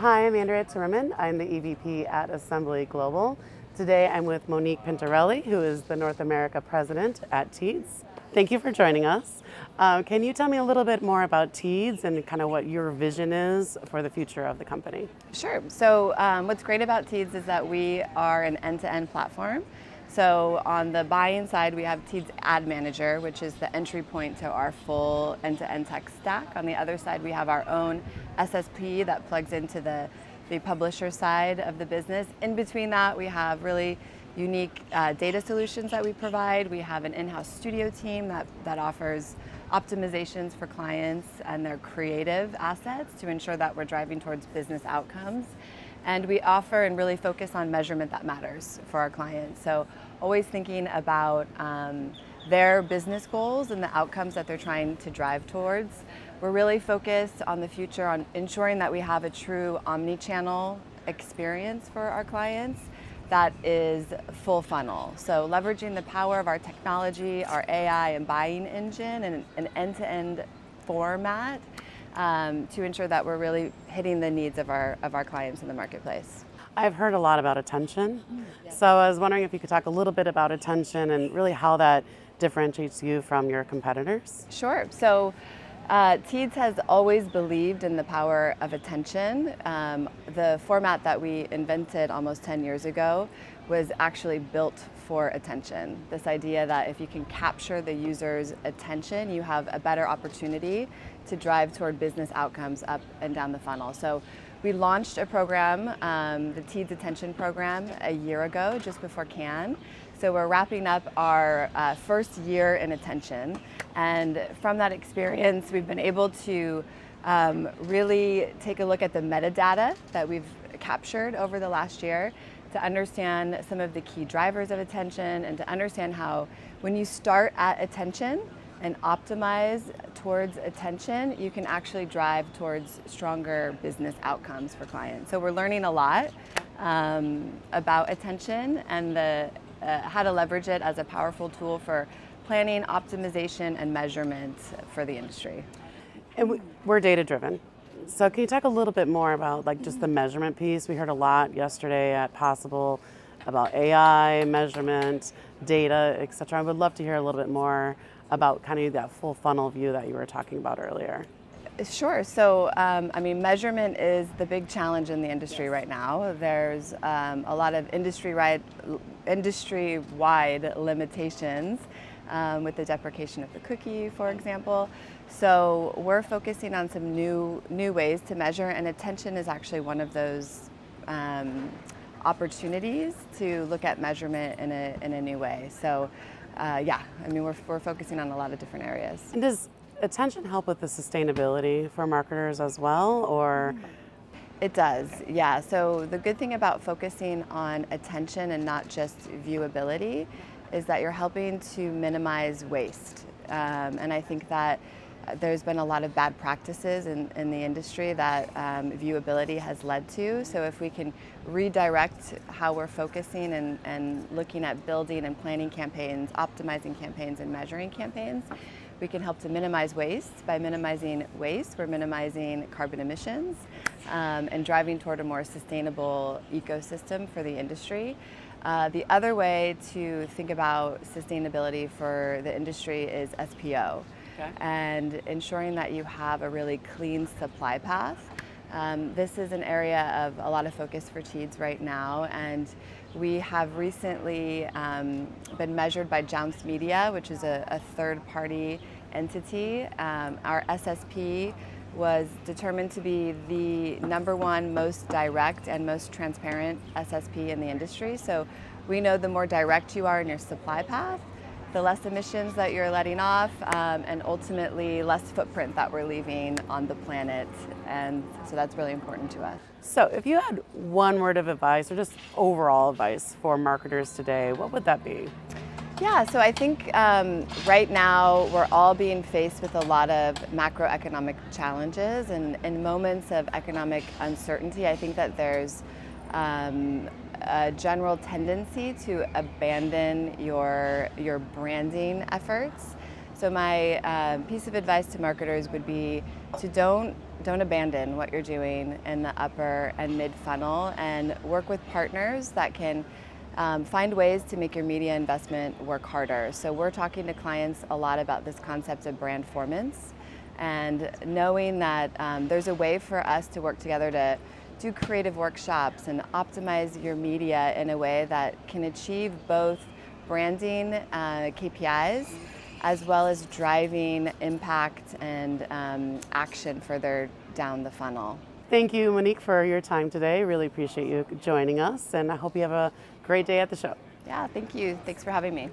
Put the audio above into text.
Hi, I'm Andrea Timmerman. I'm the EVP at Assembly Global. Today I'm with Monique Pintarelli, who is the North America President at Teads. Thank you for joining us. Can you tell me a little bit more about Teads and kind of what your vision is for the future of the company? Sure. So what's great about Teads is that we are an end-to-end platform. So on the buying side, we have Teads Ad Manager, which is the entry point to our full end-to-end tech stack. On the other side, we have our own SSP that plugs into the publisher side of the business. In between that, we have really unique data solutions that we provide. We have an in-house studio team that offers optimizations for clients and their creative assets to ensure that we're driving towards business outcomes. And we offer and really focus on measurement that matters for our clients. So always thinking about their business goals and the outcomes that they're trying to drive towards. We're really focused on the future on ensuring that we have a true omni-channel experience for our clients that is full funnel. So leveraging the power of our technology, our AI and buying engine and an end-to-end format to ensure that we're really hitting the needs of our clients in the marketplace. I've heard a lot about attention. Yes. So I was wondering if you could talk a little bit about attention and really how that differentiates you from your competitors. Sure. So Teads has always believed in the power of attention. The format that we invented almost 10 years ago was actually built for attention. This idea that if you can capture the user's attention, you have a better opportunity to drive toward business outcomes up and down the funnel. So we launched a program, the Teads Attention Program, a year ago, just before Cannes. So we're wrapping up our first year in attention. And from that experience, we've been able to really take a look at the metadata that we've captured over the last year to understand some of the key drivers of attention and to understand how when you start at attention and optimize towards attention, you can actually drive towards stronger business outcomes for clients. So we're learning a lot about attention and how to leverage it as a powerful tool for planning, optimization, and measurement for the industry. And we're data driven. So can you talk a little bit more about just the measurement piece? We heard a lot yesterday at Possible about AI, measurement, data, et cetera. I would love to hear a little bit more about kind of that full funnel view that you were talking about earlier. Sure. So, measurement is the big challenge in the industry right now. There's a lot of industry-wide limitations with the deprecation of the cookie, for example. So we're focusing on some new ways to measure, and attention is actually one of those opportunities to look at measurement in a new way. So, we're focusing on a lot of different areas. And does attention help with the sustainability for marketers as well, or? It does, yeah. So the good thing about focusing on attention and not just viewability is that you're helping to minimize waste. And I think that there's been a lot of bad practices in the industry that viewability has led to. So if we can redirect how we're focusing and looking at building and planning campaigns, optimizing campaigns, and measuring campaigns, we can help to minimize waste. By minimizing waste, we're minimizing carbon emissions and driving toward a more sustainable ecosystem for the industry. The other way to think about sustainability for the industry is SPO. Okay. And ensuring that you have a really clean supply path. This is an area of a lot of focus for Teads right now, and we have recently been measured by Jounce Media, which is a third-party entity. Our SSP was determined to be the #1 most direct and most transparent SSP in the industry. So we know the more direct you are in your supply path, the less emissions that you're letting off, and ultimately less footprint that we're leaving on the planet. And so that's really important to us. So if you had one word of advice or just overall advice for marketers today, what would that be? Yeah, so I think right now we're all being faced with a lot of macroeconomic challenges, and in moments of economic uncertainty, I think that there's a general tendency to abandon your branding efforts. So my piece of advice to marketers would be to don't abandon what you're doing in the upper and mid funnel, and work with partners that can find ways to make your media investment work harder. So we're talking to clients a lot about this concept of brandformance, and knowing that there's a way for us to work together to do creative workshops and optimize your media in a way that can achieve both branding KPIs as well as driving impact and action further down the funnel. Thank you, Monique, for your time today. Really appreciate you joining us, and I hope you have a great day at the show. Yeah, thank you. Thanks for having me.